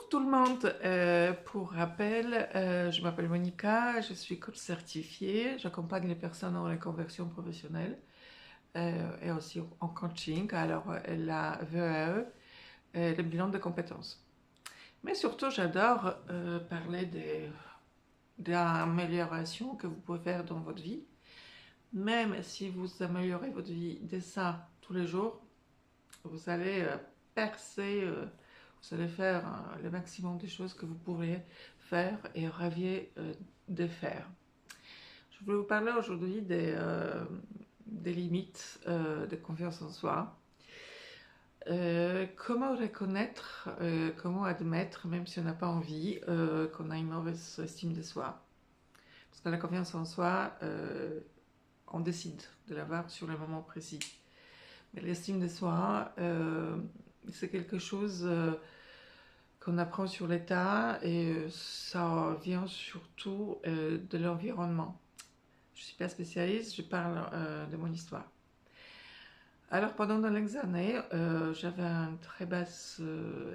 Bonjour tout le monde. Pour rappel, je m'appelle Monica, je suis coach certifiée. J'accompagne les personnes dans la conversion professionnelle et aussi en coaching. Alors, la VEE, le bilan de compétences. Mais surtout, j'adore parler des améliorations que vous pouvez faire dans votre vie. Même si vous améliorez votre vie de ça tous les jours, vous allez percer, vous allez faire le maximum de choses que vous pourriez faire et rêviez de faire. Je voulais vous parler aujourd'hui des limites de confiance en soi. Comment reconnaître, comment admettre, même si on n'a pas envie, qu'on a une mauvaise estime de soi. Parce que la confiance en soi, on décide de l'avoir sur le moment précis. Mais l'estime de soi, c'est quelque chose qu'on apprend sur l'état et ça vient surtout de l'environnement. Je ne suis pas spécialiste, je parle de mon histoire. Alors pendant de longues années, j'avais une très basse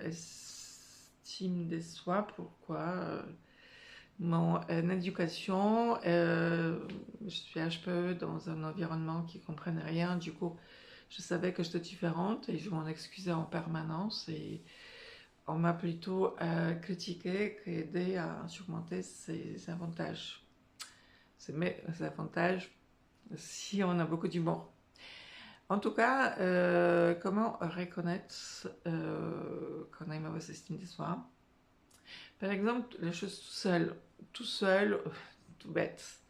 estime de soi. Pourquoi mon éducation, je suis HPE dans un environnement qui ne comprenait rien. Du coup, je savais que j'étais différente et je m'en excusais en permanence. Et on m'a plutôt critiqué qu'aidé à surmonter ses avantages. C'est mes avantages si on a beaucoup d'humour. En tout cas, comment reconnaître qu'on a une mauvaise estime de soi? Par exemple, les choses tout seul, tout bête.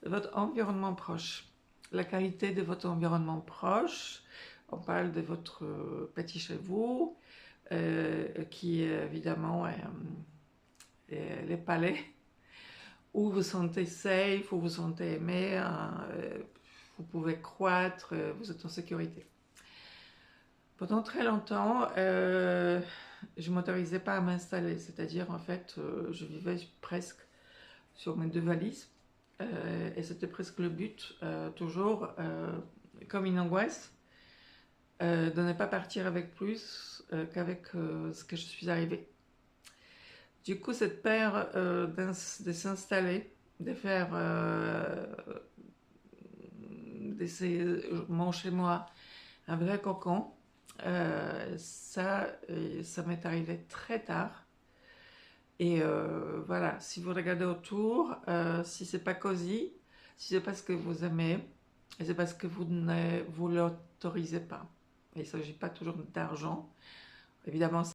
Votre environnement proche. La qualité de votre environnement proche. On parle de votre petit chez vous, qui évidemment est les palais, où vous vous sentez safe, où vous vous sentez aimé, vous pouvez croître, vous êtes en sécurité. Pendant très longtemps, je ne m'autorisais pas à m'installer, c'est-à-dire en fait, je vivais presque sur mes deux valises, et c'était presque le but, toujours comme une angoisse, de ne pas partir avec plus qu'avec ce que je suis arrivée. Du coup, cette peur de s'installer, de faire mon chez moi un vrai cocon, ça m'est arrivé très tard. Et voilà, si vous regardez autour, si c'est pas cosy, si c'est pas ce que vous aimez, c'est parce que vous ne vous l'autorisez pas. Il ne s'agit pas toujours d'argent. Évidemment,